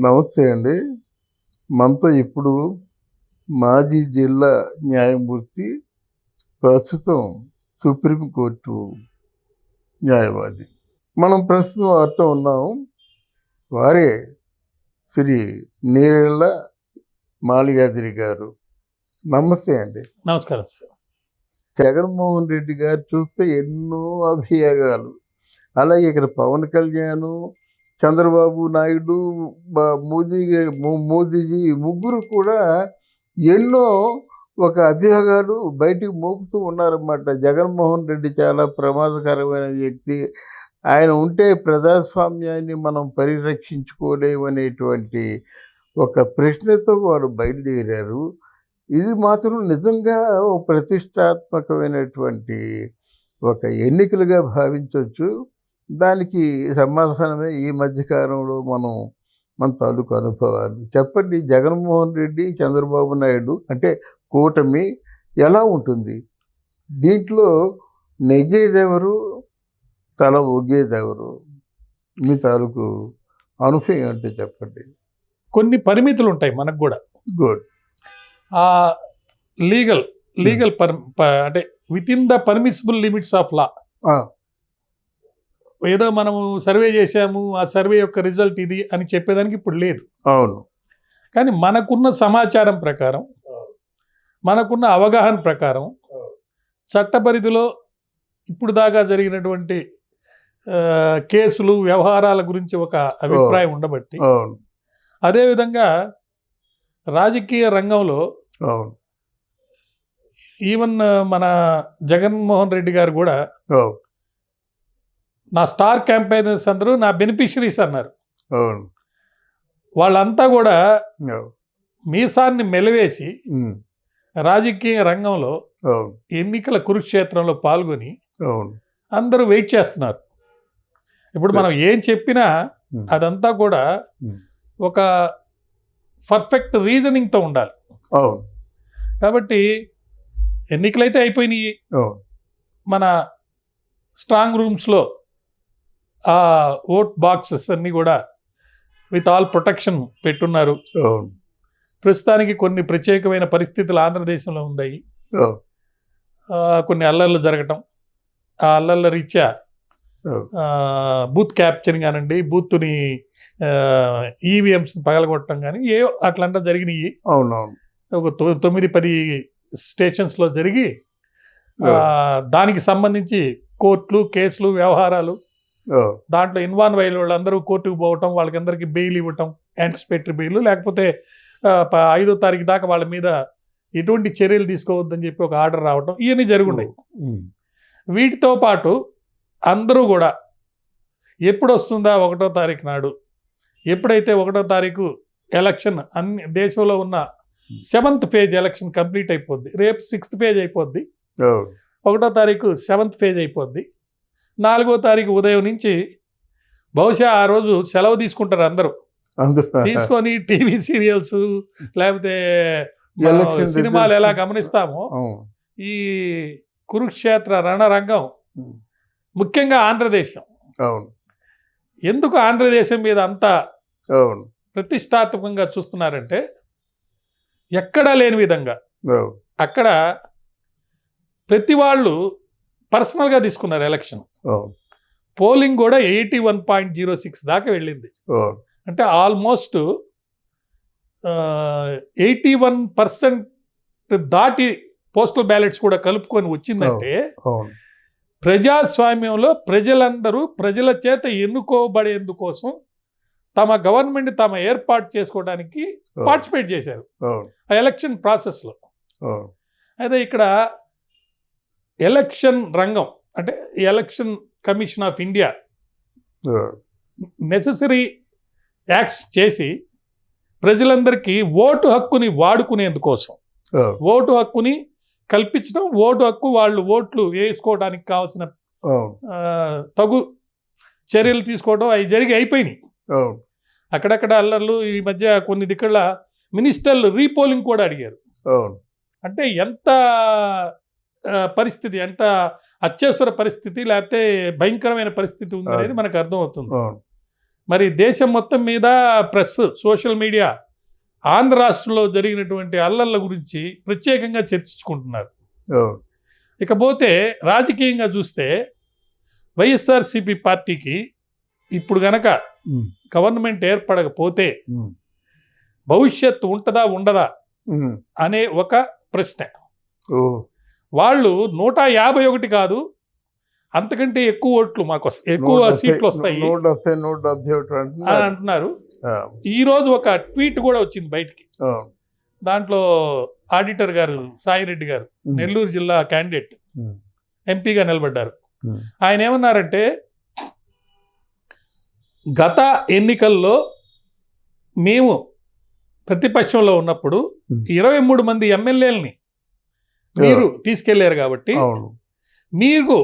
నమస్తే అండి. మనతో ఇప్పుడు మాజీ జిల్లా న్యాయమూర్తి, ప్రస్తుతం సుప్రీంకోర్టు న్యాయవాది. మనం ప్రస్తుతం వారితో ఉన్నాం. వారే శ్రీ నేరెళ్ళ మాల్యాద్రి గారు. నమస్తే అండి. నమస్కారం సార్. జగన్మోహన్ రెడ్డి గారు చూస్తే ఎన్నో అభియోగాలు. అలాగే ఇక్కడ పవన్ కళ్యాణ్, చంద్రబాబు నాయుడు, మోదీజీ ముగ్గురు కూడా ఎన్నో ఒక అభియోగాలు బయటికి మోపుతూ ఉన్నారన్నమాట. జగన్మోహన్ రెడ్డి చాలా ప్రమాదకరమైన వ్యక్తి, ఆయన ఉంటే ప్రజాస్వామ్యాన్ని మనం పరిరక్షించుకోలేమనేటువంటి ఒక ప్రశ్నతో వారు బయలుదేరారు. ఇది మాత్రం నిజంగా ఒక ప్రతిష్టాత్మకమైనటువంటి ఒక ఎన్నికలుగా భావించవచ్చు. దానికి సమాధానమే ఈ మధ్యకాలంలో మన తాలూకు అనుభవాలు. చెప్పండి, జగన్మోహన్ రెడ్డి, చంద్రబాబు నాయుడు అంటే కూటమి ఎలా ఉంటుంది? దీంట్లో నెగ్గేదెవరు, తల ఒగ్గేదెవరు? మీ తాలూకు అనుభవం అంటే చెప్పండి. కొన్ని పరిమితులు ఉంటాయి మనకు కూడా. గుడ్. లీగల్ అంటే with in the permissible limits of law. ఏదో మనము సర్వే చేశాము, ఆ సర్వే యొక్క రిజల్ట్ ఇది అని చెప్పేదానికి ఇప్పుడు లేదు. అవును. కానీ మనకున్న సమాచారం ప్రకారం, మనకున్న అవగాహన ప్రకారం, చట్ట పరిధిలో ఇప్పుడు దాకా జరిగినటువంటి కేసులు, వ్యవహారాల గురించి ఒక అభిప్రాయం ఉండబట్టి, అదేవిధంగా రాజకీయ రంగంలో ఈవెన్ మన జగన్మోహన్ రెడ్డి గారు కూడా నా స్టార్ క్యాంపెయినర్స్ అందరూ నా బెనిఫిషరీస్ అన్నారు. వాళ్ళంతా కూడా మీసాన్ని మెలివేసి రాజకీయ రంగంలో ఎన్నికల కురుక్షేత్రంలో పాల్గొని అందరూ వెయిట్ చేస్తున్నారు. ఇప్పుడు మనం ఏం చెప్పినా అదంతా కూడా ఒక పర్ఫెక్ట్ రీజనింగ్తో ఉండాలి. కాబట్టి ఎన్నికలైతే అయిపోయినాయి. మన స్ట్రాంగ్ రూమ్స్లో ఆ ఓట్ బాక్సెస్ అన్నీ కూడా విత్ ఆల్ ప్రొటెక్షన్ పెట్టున్నారు. ప్రస్తుతానికి కొన్ని ప్రత్యేకమైన పరిస్థితులు ఆంధ్రదేశంలో ఉన్నాయి. కొన్ని అల్లర్లు జరగటం, ఆ అల్లర్ల రీత్యా బూత్ క్యాప్చరింగ్ అనండి, బూత్ని ఈవీఎంస్ పగలగొట్టడం కానీ ఏ అట్లంతా జరిగినాయి. ఒక 9-10 స్టేషన్స్లో జరిగి దానికి సంబంధించి కోర్టులు, కేసులు, వ్యవహారాలు, దాంట్లో ఇన్వాల్వ్ అయిన వాళ్ళందరూ కోర్టుకు పోవటం, వాళ్ళకందరికీ బెయిల్ ఇవ్వటం, యాంటిసిపేటరీ బెయిల్, లేకపోతే 5వ తారీఖు దాకా వాళ్ళ మీద ఎటువంటి చర్యలు తీసుకోవద్దని చెప్పి ఒక ఆర్డర్ రావటం, ఇవన్నీ జరుగున్నాయి. వీటితో పాటు అందరూ కూడా ఎప్పుడు వస్తుందా 1వ తారీఖు నాడు, ఎప్పుడైతే 1వ తారీఖు ఎలక్షన్ అన్ని దేశంలో ఉన్న 7th ఫేజ్ ఎలక్షన్ కంప్లీట్ అయిపోద్ది, రేపు 6th ఫేజ్ అయిపోద్ది, 1వ తారీఖు 7th ఫేజ్ అయిపోద్ది, 4వ తారీఖు ఉదయం నుంచి బహుశా ఆ రోజు సెలవు తీసుకుంటారు అందరూ. తీసుకొని టీవీ సీరియల్స్ లేకపోతే సినిమాలు ఎలా గమనిస్తామో ఈ కురుక్షేత్ర రణరంగం, ముఖ్యంగా ఆంధ్రదేశం. ఎందుకు ఆంధ్రదేశం మీద అంత ప్రతిష్టాత్మకంగా చూస్తున్నారంటే, ఎక్కడా లేని విధంగా అక్కడ ప్రతి వాళ్ళు పర్సనల్గా తీసుకున్నారు ఎలక్షన్. పోలింగ్ కూడా 81.06 దాకా వెళ్ళింది. అంటే ఆల్మోస్ట్ 81% దాటి పోస్టల్ బ్యాలెట్స్ కూడా కలుపుకొని వచ్చిందంటే, ప్రజాస్వామ్యంలో ప్రజలందరూ ప్రజల చేత ఎన్నుకోబడేందుకోసం తమ గవర్నమెంట్ తమ ఏర్పాటు చేసుకోవడానికి పార్టిసిపేట్ చేశారు ఆ ఎలక్షన్ ప్రాసెస్లో. అయితే ఇక్కడ ఎలక్షన్ రంగం అంటే election commission of India necessary acts చేసి ప్రజలందరికీ ఓటు హక్కుని వాడుకునేందుకోసం, ఓటు హక్కుని కల్పించడం, ఓటు హక్కు వాళ్ళు ఓట్లు వేసుకోవడానికి కావాల్సిన తగు చర్యలు తీసుకోవడం అవి అయిపోయినాయి. అక్కడక్కడ అల్లర్లు, ఈ మధ్య కొన్ని దిక్కల మినిస్టర్లు రీపోలింగ్ కూడా అడిగారు. అంటే ఎంత పరిస్థితి, ఎంత అత్యవసర పరిస్థితి లేకపోతే భయంకరమైన పరిస్థితి ఉందనేది మనకు అర్థమవుతుంది. మరి దేశం మొత్తం మీద ప్రెస్, సోషల్ మీడియా ఆంధ్ర రాష్ట్రంలో జరిగినటువంటి అల్లర్ల గురించి ప్రత్యేకంగా చర్చించుకుంటున్నారు. ఇకపోతే రాజకీయంగా చూస్తే వైఎస్ఆర్సీపీ పార్టీకి ఇప్పుడు గనక గవర్నమెంట్ ఏర్పడకపోతే భవిష్యత్తు ఉంటుందా ఉండదా అనే ఒక ప్రశ్న. వాళ్ళు 151 కాదు, అంతకంటే ఎక్కువ ఓట్లు మాకు ఎక్కువ సీట్లు వస్తాయి అని అంటున్నారు. ఈరోజు ఒక ట్వీట్ కూడా వచ్చింది బయటికి. దాంట్లో ఆడిటర్ గారు సాయిరెడ్డి గారు, నెల్లూరు జిల్లా క్యాండిడేట్, ఎంపీగా నిలబడ్డారు. ఆయన ఏమన్నారంటే, గత ఎన్నికల్లో మేము ప్రతిపక్షంలో ఉన్నప్పుడు 23 మంది ఎమ్మెల్యేలని మీరు తీసుకెళ్లారు కాబట్టి మీకు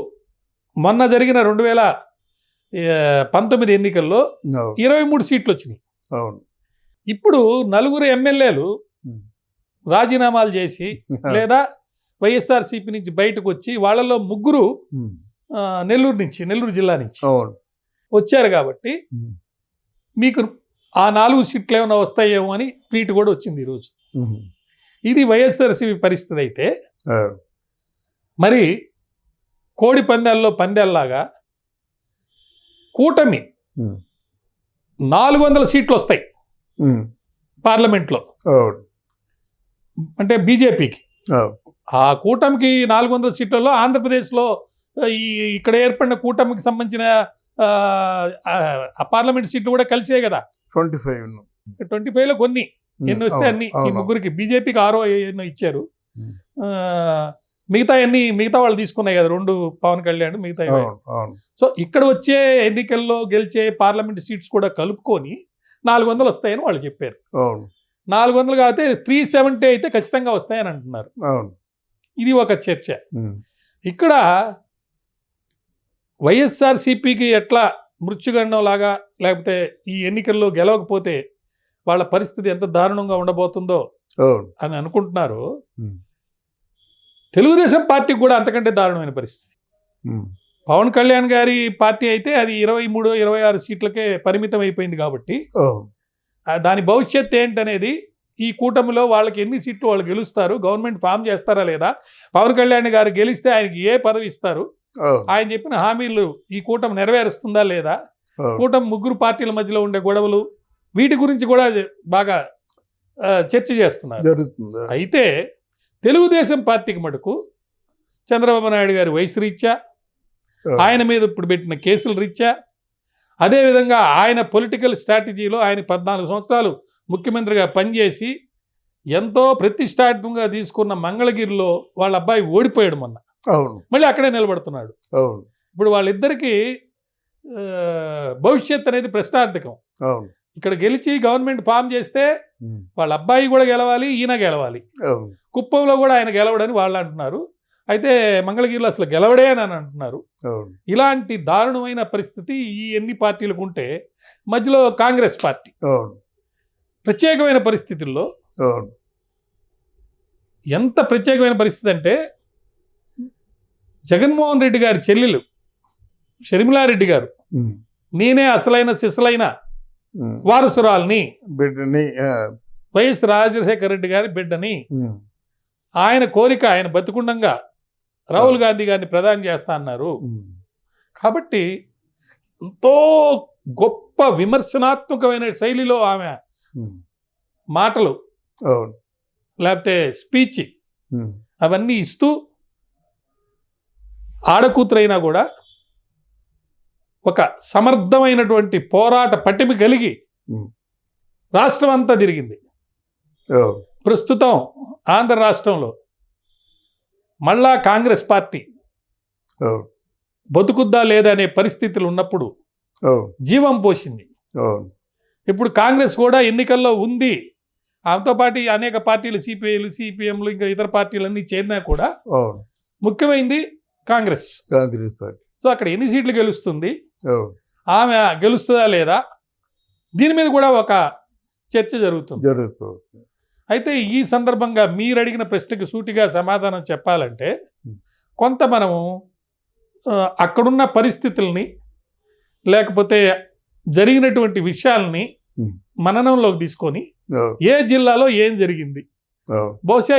మొన్న జరిగిన 2019 ఎన్నికల్లో 23 సీట్లు వచ్చినాయి. ఇప్పుడు 4 ఎమ్మెల్యేలు రాజీనామాలు చేసి లేదా వైఎస్ఆర్సీపీ నుంచి బయటకు వచ్చి వాళ్ళలో 3 నెల్లూరు జిల్లా నుంచి వచ్చారు కాబట్టి మీకు ఆ 4 సీట్లు ఏమైనా వస్తాయేమో అని ట్వీట్ కూడా వచ్చింది ఈరోజు. ఇది వైఎస్ఆర్సీపీ పరిస్థితి అయితే, మరి కోడి పందాల్లో పందాల్లాగా కూటమి 400 సీట్లు వస్తాయి పార్లమెంట్లో, అంటే బీజేపీకి. ఆ కూటమికి 400 సీట్లలో ఆంధ్రప్రదేశ్లో ఇక్కడ ఏర్పడిన కూటమికి సంబంధించిన పార్లమెంట్ సీట్లు కూడా కలిసే కదా. 25లో కొన్ని ఎన్ని వస్తే అన్ని ఈ ముగ్గురికి. బీజేపీకి 6 ఎన్నో ఇచ్చారు, మిగతా వాళ్ళు తీసుకున్నాయి కదా 2 పవన్ కళ్యాణ్ మిగతా. సో ఇక్కడ వచ్చే ఎన్నికల్లో గెలిచే పార్లమెంట్ సీట్స్ కూడా కలుపుకొని 400 వస్తాయని వాళ్ళు చెప్పారు. 400 కాకపోతే 370 అయితే ఖచ్చితంగా వస్తాయని అంటున్నారు. ఇది ఒక చర్చ. ఇక్కడ వైఎస్ఆర్సీపీకి ఎట్లా మృత్యుగండం లాగా, లేకపోతే ఈ ఎన్నికల్లో గెలవకపోతే వాళ్ళ పరిస్థితి ఎంత దారుణంగా ఉండబోతుందో అని అనుకుంటున్నారు. తెలుగుదేశం పార్టీకి కూడా అంతకంటే దారుణమైన పరిస్థితి. పవన్ కళ్యాణ్ గారి పార్టీ అయితే అది 23-26 సీట్లకే పరిమితం అయిపోయింది కాబట్టి దాని భవిష్యత్ ఏంటనేది, ఈ కూటమిలో వాళ్ళకి ఎన్ని సీట్లు వాళ్ళు గెలుస్తారు, గవర్నమెంట్ ఫామ్ చేస్తారా లేదా, పవన్ కళ్యాణ్ గారు గెలిస్తే ఆయనకి ఏ పదవి ఇస్తారు, ఆయన చెప్పిన హామీలు ఈ కూటమి నెరవేరుస్తుందా లేదా, కూటమి 3 పార్టీల మధ్యలో ఉండే గొడవలు, వీటి గురించి కూడా బాగా చర్చ చేస్తున్నారు. అయితే తెలుగుదేశం పార్టీకి మటుకు చంద్రబాబు నాయుడు గారి వయసు రీత్యా, ఆయన మీద ఇప్పుడు పెట్టిన కేసుల రీత్యా, అదేవిధంగా ఆయన పొలిటికల్ స్ట్రాటజీలో ఆయన 14 సంవత్సరాలు ముఖ్యమంత్రిగా పనిచేసి ఎంతో ప్రతిష్టాత్మకంగా తీసుకున్న మంగళగిరిలో వాళ్ళ అబ్బాయి ఓడిపోయాడు మొన్న. మళ్ళీ అక్కడే నిలబడుతున్నాడు. ఇప్పుడు వాళ్ళిద్దరికీ భవిష్యత్ అనేది ప్రశ్నార్థకం. ఇక్కడ గెలిచి గవర్నమెంట్ ఫామ్ చేస్తే వాళ్ళ అబ్బాయి కూడా గెలవాలి, ఈయన గెలవాలి. కుప్పంలో కూడా ఆయన గెలవడని వాళ్ళు అంటున్నారు. అయితే మంగళగిరిలో అసలు గెలవడే అని అంటున్నారు. ఇలాంటి దారుణమైన పరిస్థితి ఈ ఎన్ని పార్టీలకు ఉంటే, మధ్యలో కాంగ్రెస్ పార్టీ ప్రత్యేకమైన పరిస్థితుల్లో, ఎంత ప్రత్యేకమైన పరిస్థితి అంటే, జగన్మోహన్ రెడ్డి గారి చెల్లెలు షర్మిలారెడ్డి గారు, నేనే అసలైన సిసలైన వారసురాల్ని, బిడ్డని, వైఎస్ రాజశేఖర రెడ్డి గారి బిడ్డని, ఆయన కోరిక ఆయన బతికుండంగా రాహుల్ గాంధీ గారిని ప్రధాని చేస్తా అన్నారు. కాబట్టి ఎంతో గొప్ప విమర్శనాత్మకమైన శైలిలో ఆమె మాటలు, లేకపోతే స్పీచ్ అవన్నీ ఇస్తూ, ఆడకూతురైనా కూడా ఒక సమర్థమైనటువంటి పోరాట పటిమ కలిగి రాష్ట్రం అంతా తిరిగింది. ప్రస్తుతం ఆంధ్ర రాష్ట్రంలో మళ్ళా కాంగ్రెస్ పార్టీ బతుకుద్దా లేదా అనే పరిస్థితులు ఉన్నప్పుడు జీవం పోసింది. ఇప్పుడు కాంగ్రెస్ కూడా ఎన్నికల్లో ఉంది. ఆమెతో పాటు అనేక పార్టీలు, సిపిఐలు, సిపిఎంలు, ఇంకా ఇతర పార్టీలన్నీ చేరినా కూడా ముఖ్యమైనది కాంగ్రెస్ పార్టీ. సో అక్కడ ఎన్ని సీట్లు గెలుస్తుంది, ఆమె గెలుస్తుందా లేదా, దీని మీద కూడా ఒక చర్చ జరుగుతుంది. అయితే ఈ సందర్భంగా మీరు అడిగిన ప్రశ్నకు సూటిగా సమాధానం చెప్పాలంటే, కొంత మనము అక్కడున్న పరిస్థితుల్ని, లేకపోతే జరిగినటువంటి విషయాల్ని మననంలోకి తీసుకొని ఏ జిల్లాలో ఏం జరిగింది, బహుశా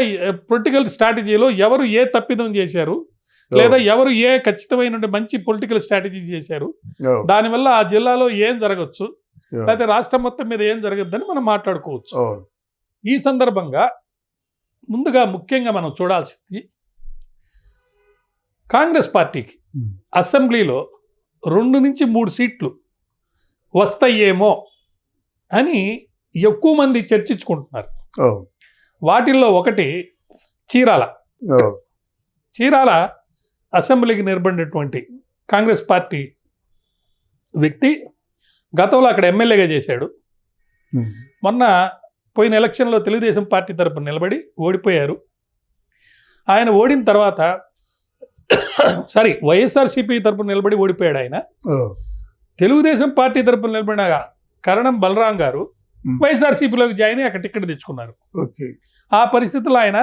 పొలిటికల్ స్ట్రాటజీలో ఎవరు ఏ తప్పిదం చేశారు, లేదా ఎవరు ఏ ఖచ్చితమైన మంచి పొలిటికల్ స్ట్రాటజీ చేశారు, దానివల్ల ఆ జిల్లాలో ఏం జరగచ్చు, లేకపోతే రాష్ట్రం మొత్తం మీద ఏం జరగద్దని మనం మాట్లాడుకోవచ్చు. ఈ సందర్భంగా ముందుగా ముఖ్యంగా మనం చూడాల్సింది, కాంగ్రెస్ పార్టీకి అసెంబ్లీలో 2 నుంచి 3 సీట్లు వస్తాయేమో అని ఎక్కువ మంది చర్చించుకుంటున్నారు. వాటిల్లో ఒకటి చీరాల. చీరాల అసెంబ్లీకి నిలబడినటువంటి కాంగ్రెస్ పార్టీ వ్యక్తి గతంలో అక్కడ ఎమ్మెల్యేగా చేశాడు. మొన్న పోయిన ఎలక్షన్లో తెలుగుదేశం పార్టీ తరపున నిలబడి ఓడిపోయారు. ఆయన ఓడిన తర్వాత వైఎస్ఆర్సీపీ తరపున నిలబడి ఓడిపోయాడు. ఆయన తెలుగుదేశం పార్టీ తరపున నిలబడిన కరణం బలరాం గారు వైఎస్ఆర్సీపీలోకి జాయిన్ అయ్యి అక్కడ టికెట్ తెచ్చుకున్నారు. ఆ పరిస్థితుల్లో ఆయన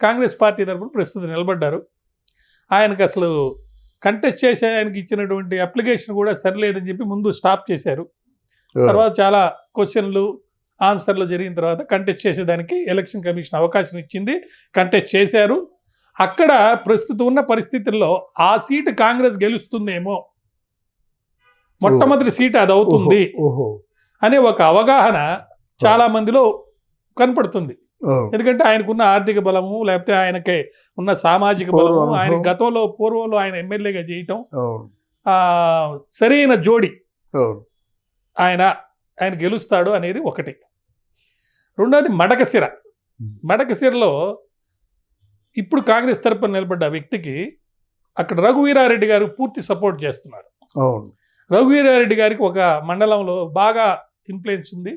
కాంగ్రెస్ పార్టీ తరపున ప్రస్తుతం నిలబడ్డారు. ఆయనకు అసలు కంటెస్ట్ చేసే ఆయనకి ఇచ్చినటువంటి అప్లికేషన్ కూడా సరిలేదని చెప్పి ముందు స్టాప్ చేశారు. తర్వాత చాలా క్వశ్చన్లు ఆన్సర్లు జరిగిన తర్వాత కంటెస్ట్ చేసేదానికి ఎలక్షన్ కమిషన్ అవకాశం ఇచ్చింది. కంటెస్ట్ చేశారు. అక్కడ ప్రస్తుతం ఉన్న పరిస్థితుల్లో ఆ సీటు కాంగ్రెస్ గెలుస్తుందేమో, మొట్టమొదటి సీటు అది అవుతుంది అనే ఒక అవగాహన చాలా మందిలో కనపడుతుంది. ఎందుకంటే ఆయనకున్న ఆర్థిక బలము, లేకపోతే ఆయనకే ఉన్న సామాజిక బలము, ఆయన పూర్వంలో ఆయన ఎమ్మెల్యేగా చేయటం, సరైన జోడి ఆయన గెలుస్తాడు అనేది ఒకటి. రెండోది మడకశిర. మడకశిరలో ఇప్పుడు కాంగ్రెస్ తరపున నిలబడ్డ వ్యక్తికి అక్కడ రఘువీరారెడ్డి గారు పూర్తి సపోర్ట్ చేస్తున్నారు. రఘువీరారెడ్డి గారికి ఒక మండలంలో బాగా ఇన్ఫ్లుయెన్స్ ఉంది.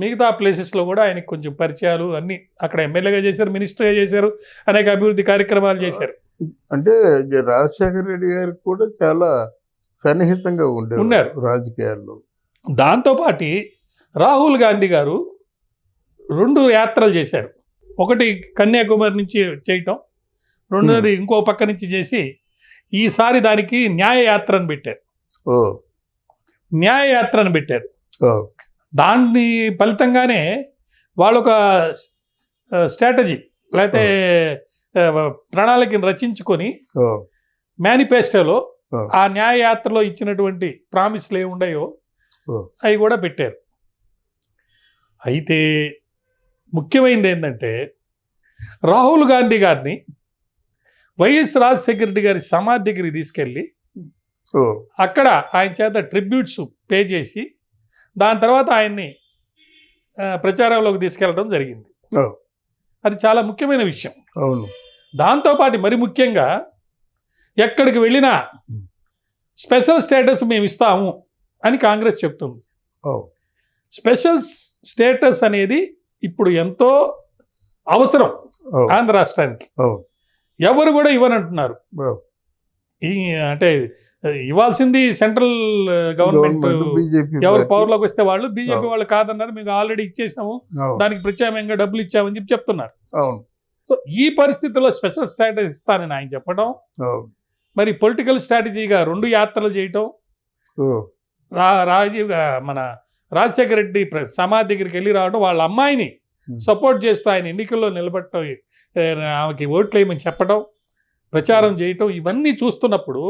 మిగతా ప్లేసెస్లో కూడా ఆయనకి కొంచెం పరిచయాలు అన్నీ, అక్కడ ఎమ్మెల్యేగా చేశారు, మినిస్టర్గా చేశారు, అనేక అభివృద్ధి కార్యక్రమాలు చేశారు. అంటే రాజశేఖర రెడ్డి గారికి కూడా చాలా సన్నిహితంగా ఉన్నారు రాజకీయాల్లో. దాంతోపాటు రాహుల్ గాంధీ గారు 2 యాత్రలు చేశారు. ఒకటి కన్యాకుమారి నుంచి చేయటం, రెండోది ఇంకో పక్క నుంచి చేసి ఈసారి దానికి న్యాయయాత్రను పెట్టారు. న్యాయయాత్రను పెట్టారు. దాని ఫలితంగానే వాళ్ళు ఒక స్ట్రాటజీ లేకపోతే ప్రణాళికను రచించుకొని మేనిఫెస్టోలో ఆ న్యాయయాత్రలో ఇచ్చినటువంటి ప్రామిస్లు ఏమి ఉన్నాయో అవి కూడా పెట్టారు. అయితే ముఖ్యమైనది ఏంటంటే, రాహుల్ గాంధీ గారిని వైఎస్ రాజశేఖర రెడ్డి గారి సమాధి దగ్గరికి తీసుకెళ్ళి అక్కడ ఆయన చేత ట్రిబ్యూట్స్ పే చేసి దాని తర్వాత ఆయన్ని ప్రచారంలోకి తీసుకెళ్ళడం జరిగింది. అది చాలా ముఖ్యమైన విషయం. దాంతోపాటు మరి ముఖ్యంగా ఎక్కడికి వెళ్ళినా స్పెషల్ స్టేటస్ మేము ఇస్తాము అని కాంగ్రెస్ చెప్తుంది. స్పెషల్ స్టేటస్ అనేది ఇప్పుడు ఎంతో అవసరం ఆంధ్ర రాష్ట్రానికి. ఎవరు కూడా ఇవ్వనంటున్నారు. అంటే ఇవ్వాల్సింది సెంట్రల్ గవర్నమెంట్, ఎవరు పవర్లోకి వస్తే వాళ్ళు, బీజేపీ వాళ్ళు కాదన్నారు, మేము ఆల్రెడీ ఇచ్చేసాము, దానికి ప్రత్యామ్నాయంగా డబ్బులు ఇచ్చామని చెప్పి చెప్తున్నారు. సో ఈ పరిస్థితుల్లో స్పెషల్ స్టేటస్ ఇస్తానని ఆయన చెప్పడం, మరి పొలిటికల్ స్ట్రాటజీగా 2 యాత్రలు చేయటం, మన రాజశేఖర రెడ్డి సమాధి దగ్గరికి వెళ్ళి రావడం, వాళ్ళ అమ్మాయిని సపోర్ట్ చేస్తూ ఆయన ఎన్నికల్లో నిలబడటం, ఆమెకి ఓట్లు వేయమని చెప్పడం, ప్రచారం చేయటం, ఇవన్నీ చూస్తున్నప్పుడు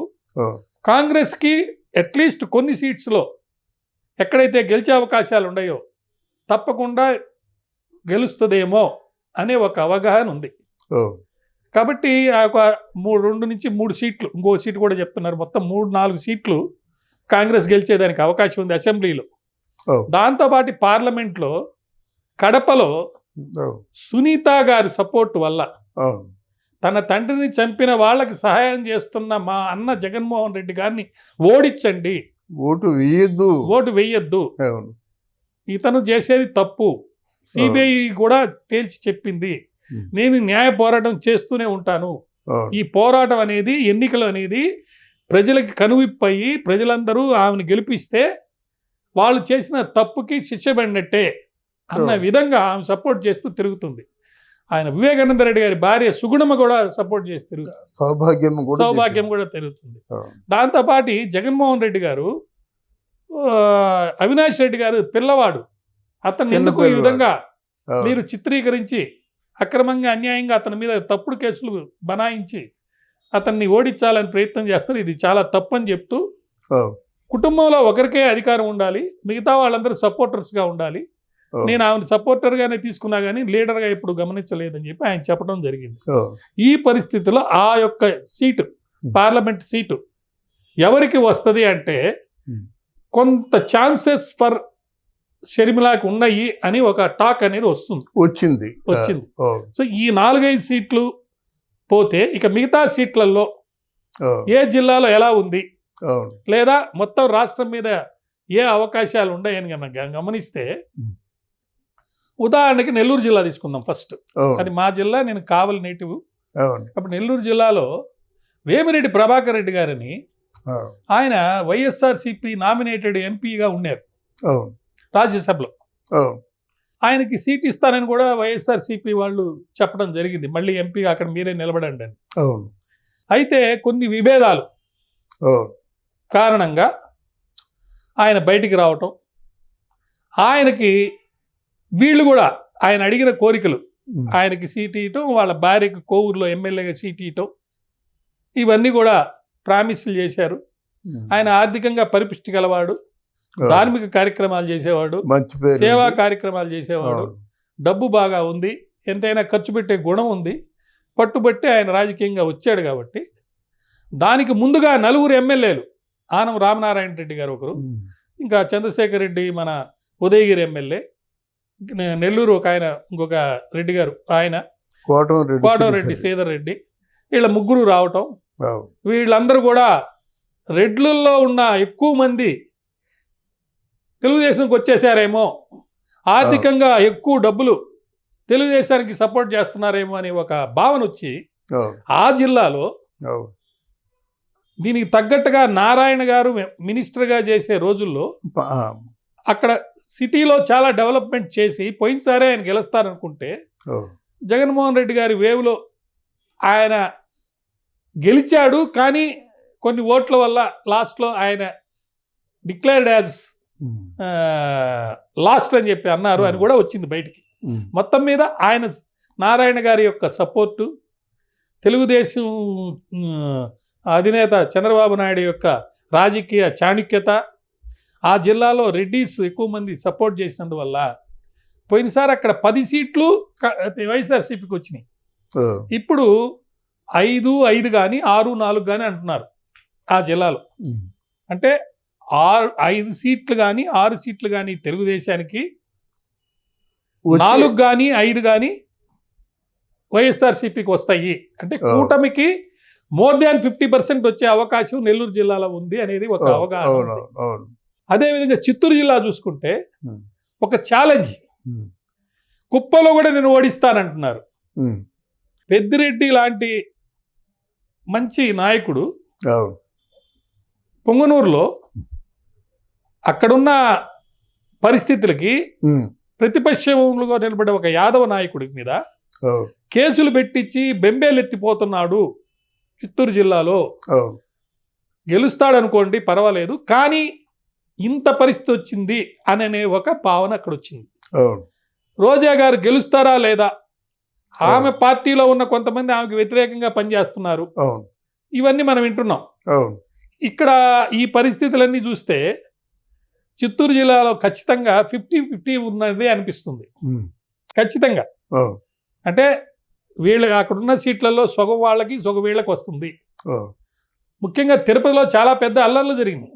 కాంగ్రెస్కి అట్లీస్ట్ కొన్ని సీట్స్లో ఎక్కడైతే గెలిచే అవకాశాలు ఉన్నాయో తప్పకుండా గెలుస్తుందేమో అనే ఒక అవగాహన ఉంది. కాబట్టి ఒక 2 నుంచి 3 సీట్లు, ఇంకో సీటు కూడా చెప్తున్నారు, మొత్తం 3-4 సీట్లు కాంగ్రెస్ గెలిచేదానికి అవకాశం ఉంది అసెంబ్లీలో. దాంతోపాటు పార్లమెంట్లో కడపలో సునీత గారి సపోర్ట్ వల్ల తన తండ్రిని చంపిన వాళ్ళకి సహాయం చేస్తున్న మా అన్న జగన్మోహన్ రెడ్డి గారిని ఓడించండి, ఓటు వేయొద్దు, ఇతను చేసేది తప్పు, సిబిఐ కూడా తేల్చి చెప్పింది, నేను న్యాయ పోరాటం చేస్తూనే ఉంటాను, ఈ పోరాటం అనేది, ఎన్నికలు అనేది ప్రజలకి కనువిప్పయి ప్రజలందరూ ఆమెను గెలిపిస్తే వాళ్ళు చేసిన తప్పుకి శిక్ష పడినట్టే అన్న విధంగా ఆమె సపోర్ట్ చేస్తూ తిరుగుతుంది. ఆయన వివేకానంద రెడ్డి గారి భార్య సుగుణమ్మ కూడా సపోర్ట్ చేసి తిరుగుతుంది, సౌభాగ్యం కూడా తిరుగుతుంది. దాంతోపాటు జగన్మోహన్ రెడ్డి గారు అవినాష్ రెడ్డి గారు పిల్లవాడు, అతను చిన్న ఎందుకు ఈ పిల్లవాడు. విధంగా అవును. మీరు చిత్రీకరించి అక్రమంగా అన్యాయంగా అతని మీద తప్పుడు కేసులు బనాయించి అతన్ని ఓడించాలని ప్రయత్నం చేస్తారు, ఇది చాలా తప్పని చెప్తూ అవును. కుటుంబంలో ఒకరికే అధికారం ఉండాలి, మిగతా వాళ్ళందరూ సపోర్టర్స్గా ఉండాలి, అవును. నేను ఆమెను సపోర్టర్గానే తీసుకున్నా కానీ లీడర్గా ఇప్పుడు గమనించలేదని చెప్పి ఆయన చెప్పడం జరిగింది. అవును. ఈ పరిస్థితిలో ఆ యొక్క సీటు, పార్లమెంట్ సీటు ఎవరికి వస్తుంది అంటే కొంత ఛాన్సెస్ ఫర్ షర్మిలాకి ఉన్నాయి అని ఒక టాక్ అనేది వచ్చింది. అవును. సో ఈ 4-5 సీట్లు పోతే ఇక మిగతా సీట్లలో అవును. ఏ జిల్లాలో ఎలా ఉంది, అవును. లేదా మొత్తం రాష్ట్రం మీద ఏ అవకాశాలు ఉన్నాయని కనుక గమనిస్తే, ఉదాహరణకి నెల్లూరు జిల్లా తీసుకుందాం ఫస్ట్. అవును. అది మా జిల్లా, నేను కావలి నేటివ్. అవును. అప్పుడు నెల్లూరు జిల్లాలో వేమిరెడ్డి ప్రభాకర్ రెడ్డి గారిని అవును. ఆయన వైఎస్ఆర్సీపీ నామినేటెడ్ ఎంపీగా ఉన్నారు అవును. రాజ్యసభలో. అవును. ఆయనకి సీట్ ఇస్తానని కూడా వైఎస్ఆర్సీపీ వాళ్ళు చెప్పడం జరిగింది, మళ్ళీ ఎంపీగా అక్కడ మీరే నిలబడండి అని. అవును. అయితే కొన్ని విభేదాలు అవును. కారణంగా ఆయన బయటికి రావటం, ఆయనకి వీళ్ళు కూడా ఆయన అడిగిన కోరికలు, ఆయనకి సీట్ ఇవ్వటం, వాళ్ళ భార్యకి కోవూరులో ఎమ్మెల్యేగా సీట్ ఇవ్వటం, ఇవన్నీ కూడా ప్రామిస్లు చేశారు. ఆయన ఆర్థికంగా పరిపుష్టి గలవాడు, ధార్మిక కార్యక్రమాలు చేసేవాడు, మంచి పేరు, సేవా కార్యక్రమాలు చేసేవాడు, అవును. డబ్బు బాగా ఉంది, ఎంతైనా ఖర్చు పెట్టే గుణం ఉంది, పట్టుబట్టి ఆయన రాజకీయంగా వచ్చాడు. కాబట్టి దానికి ముందుగా 4 ఎమ్మెల్యేలు, ఆనం రామనారాయణ రెడ్డి గారు ఒకరు, ఇంకా చంద్రశేఖర్ రెడ్డి మన ఉదయగిరి ఎమ్మెల్యే, నెల్లూరు ఒక ఆయన ఇంకొక రెడ్డి గారు, ఆయన కోటంరెడ్డి శ్రీధర్ రెడ్డి, వీళ్ళ ముగ్గురు రావటం, అవును. వీళ్ళందరూ కూడా రెడ్లలో ఉన్న ఎక్కువ మంది తెలుగుదేశంకి వచ్చేసారేమో, ఆర్థికంగా ఎక్కువ డబ్బులు తెలుగుదేశానికి సపోర్ట్ చేస్తున్నారేమో అని ఒక భావన వచ్చి అవును. ఆ జిల్లాలో అవును. దీనికి తగ్గట్టుగా నారాయణ గారు మినిస్టర్గా చేసే రోజుల్లో అక్కడ సిటీలో చాలా డెవలప్మెంట్ చేసి పోయినసారే ఆయన గెలుస్తారనుకుంటే, అవును. జగన్మోహన్ రెడ్డి గారి వేవ్లో ఆయన గెలిచాడు, కానీ కొన్ని ఓట్ల వల్ల లాస్ట్లో ఆయన డిక్లేర్డ్ యాజ్ లాస్ట్ అని చెప్పి అన్నారు అని కూడా వచ్చింది బయటికి. మొత్తం మీద ఆయన నారాయణ గారి యొక్క సపోర్టు, తెలుగుదేశం అధినేత చంద్రబాబు నాయుడు యొక్క రాజకీయ చాణక్యత, ఆ జిల్లాలో రెడ్డిస్ ఎక్కువ మంది సపోర్ట్ చేసినందువల్ల పోయినసారి అక్కడ 10 సీట్లు వైఎస్ఆర్సీపీకి వచ్చినాయి. ఇప్పుడు 5 కానీ 6-4 కానీ అంటున్నారు ఆ జిల్లాలో. అంటే 5 సీట్లు కానీ 6 సీట్లు కానీ తెలుగుదేశానికి, 4 కానీ 5 కానీ వైఎస్ఆర్సీపీకి వస్తాయి. అంటే కూటమికి మోర్ దాన్ 50% వచ్చే అవకాశం నెల్లూరు జిల్లాలో ఉంది అనేది ఒక అవగాహన. అదేవిధంగా చిత్తూరు జిల్లా చూసుకుంటే ఒక ఛాలెంజ్, కుప్పలో కూడా నేను ఓడిస్తానంటున్నారు. పెద్దిరెడ్డి లాంటి మంచి నాయకుడు పొంగనూరులో అక్కడున్న పరిస్థితులకి ప్రతిపక్షంలో నిలబడే ఒక యాదవ నాయకుడి మీద కేసులు పెట్టించి బెంబేలెత్తిపోతున్నాడు. చిత్తూరు జిల్లాలో గెలుస్తాడనుకోండి పర్వాలేదు, కానీ ఇంత పరిస్థితి వచ్చింది అనే ఒక భావన అక్కడ వచ్చింది. రోజా గారు గెలుస్తారా లేదా, ఆమె పార్టీలో ఉన్న కొంతమంది ఆమెకు వ్యతిరేకంగా పనిచేస్తున్నారు, ఇవన్నీ మనం వింటున్నాం. ఇక్కడ ఈ పరిస్థితులన్నీ చూస్తే చిత్తూరు జిల్లాలో ఖచ్చితంగా 50-50 ఉన్నది అనిపిస్తుంది. ఖచ్చితంగా అంటే వీళ్ళు అక్కడున్న సీట్లలో సగం వాళ్ళకి సగం వీళ్ళకి వస్తుంది. ముఖ్యంగా తిరుపతిలో చాలా పెద్ద అల్లర్లు జరిగింది.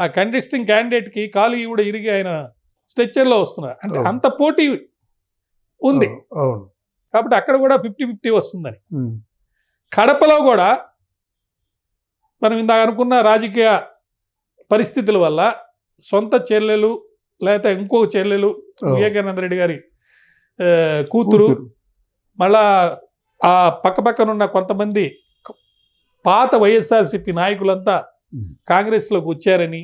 ఆ కంటెస్టింగ్ క్యాండిడేట్కి కాలు కూడా ఇరిగి ఆయన స్ట్రెచ్చర్లో వస్తున్నారు. అంటే అంత పోటీ ఉంది. కాబట్టి అక్కడ కూడా 50-50 వస్తుందని. కడపలో కూడా మనం ఇందాక అనుకున్న రాజకీయ పరిస్థితుల వల్ల సొంత చెల్లెలు లేకపోతే ఇంకో చెల్లెలు వివేకానంద రెడ్డి గారి కూతురు, మళ్ళా ఆ పక్కపక్కనున్న కొంతమంది పాత వైఎస్ఆర్సీపీ నాయకులంతా కాంగ్రెస్లోకి వచ్చారని,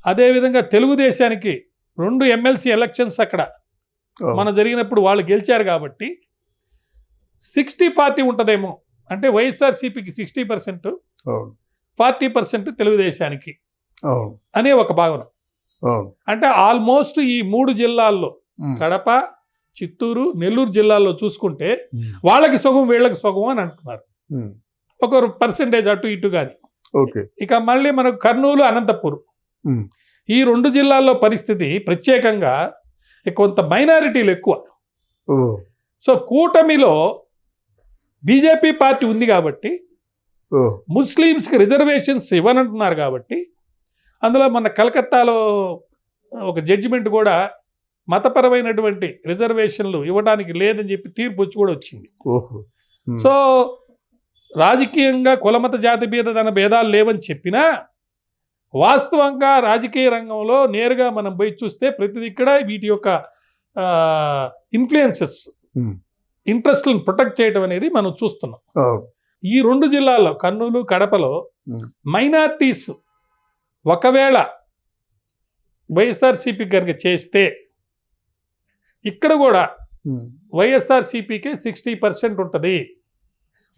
అదేవిధంగా తెలుగుదేశానికి 2 ఎమ్మెల్సీ ఎలక్షన్స్ అక్కడ మన జరిగినప్పుడు వాళ్ళు గెలిచారు కాబట్టి 60-40 ఉంటుందేమో. అంటే వైఎస్ఆర్సీపీకి 60%, 40% తెలుగుదేశానికి అవును. అనే ఒక భావన. అవును. అంటే ఆల్మోస్ట్ ఈ 3 జిల్లాల్లో కడప, చిత్తూరు, నెల్లూరు జిల్లాల్లో చూసుకుంటే వాళ్ళకి సగం వీళ్ళకి సగం అని అంటున్నారు. ఒక పర్సెంటేజ్ అటు ఇటు కానీ. ఓకే. ఇక మళ్ళీ మనకు కర్నూలు, అనంతపురం ఈ 2 జిల్లాల్లో పరిస్థితి ప్రత్యేకంగా కొంత మైనారిటీలు ఎక్కువ. సో కూటమిలో బీజేపీ పార్టీ ఉంది కాబట్టి ముస్లిమ్స్కి రిజర్వేషన్స్ ఇవ్వనంటున్నారు కాబట్టి, అందులో మన కలకత్తాలో ఒక జడ్జిమెంట్ కూడా మతపరమైనటువంటి రిజర్వేషన్లు ఇవ్వడానికి లేదని చెప్పి తీర్పు వచ్చి కూడా వచ్చింది. సో రాజకీయంగా కులమత జాతి భేదాలు లేవని చెప్పినా వాస్తవంగా రాజకీయ రంగంలో నేరుగా మనం పోయి చూస్తే ప్రతిది ఇక్కడ వీటి యొక్క ఇన్ఫ్లుయెన్సెస్ ఇంట్రెస్ట్లను ప్రొటెక్ట్ చేయడం అనేది మనం చూస్తున్నాం. ఈ 2 జిల్లాల్లో కర్నూలు, కడపలో మైనారిటీస్ ఒకవేళ వైఎస్ఆర్సీపీ కనుక చేస్తే ఇక్కడ కూడా వైఎస్ఆర్సీపీకి 60% ఉంటుంది,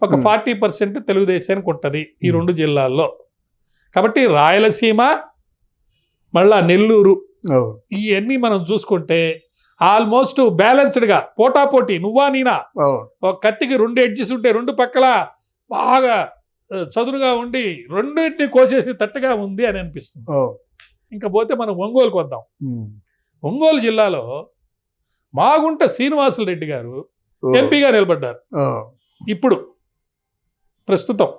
ఒక 40% తెలుగుదేశానికి ఉంటుంది ఈ 2 జిల్లాల్లో. కాబట్టి రాయలసీమ మళ్ళా నెల్లూరు ఇవన్నీ మనం చూసుకుంటే ఆల్మోస్ట్ బ్యాలెన్స్డ్గా పోటాపోటీ నువ్వా నేనా, ఒక కత్తికి 2 ఎడ్జెస్ ఉంటే 2 పక్కల బాగా చదునుగా ఉండి రెండింటిని కోసేసి తట్టుగా ఉంది అని అనిపిస్తుంది. ఇంకా పోతే మనం ఒంగోలుకు వద్దాం. ఒంగోలు జిల్లాలో మాగుంట శ్రీనివాసులు రెడ్డి గారు ఎంపీగా నిలబడ్డారు. ఇప్పుడు ప్రస్తుతం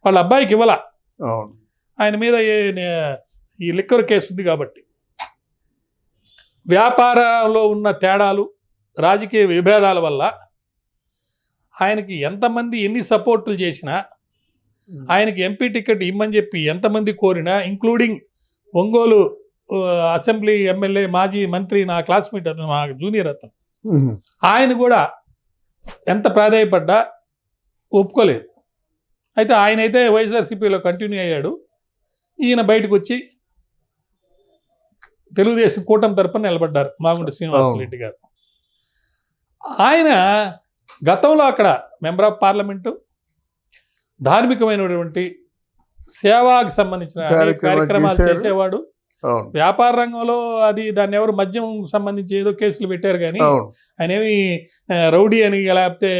వాళ్ళ అబ్బాయికి ఇవ్వాల, ఆయన మీద ఈ లిక్కర్ కేసు ఉంది కాబట్టి. వ్యాపారంలో ఉన్న తేడాలు, రాజకీయ విభేదాల వల్ల ఆయనకి ఎంతమంది ఎన్ని సపోర్టులు చేసినా, ఆయనకి ఎంపీ టికెట్ ఇమ్మని చెప్పి ఎంతమంది కోరినా, ఇంక్లూడింగ్ ఒంగోలు అసెంబ్లీ ఎమ్మెల్యే మాజీ మంత్రి నా క్లాస్మేట్ అతను, మా జూనియర్ అతను, ఆయన కూడా ఎంత ప్రాధాయపడ్డా ఒప్పుకోలేదు. అయితే ఆయనైతే వైఎస్ఆర్సీపీలో కంటిన్యూ అయ్యాడు. ఈయన బయటకు వచ్చి తెలుగుదేశం కూటమి తరపున నిలబడ్డారు మాగుంట శ్రీనివాసరెడ్డి గారు. ఆయన గతంలో అక్కడ మెంబర్ ఆఫ్ పార్లమెంటు, ధార్మికమైనటువంటి సేవాకి సంబంధించిన కార్యక్రమాలు చేసేవాడు. వ్యాపార రంగంలో దాన్ని ఎవరు మద్యం సంబంధించి ఏదో కేసులు పెట్టారు కానీ ఆయన ఏమి రౌడీ అని లేకపోతే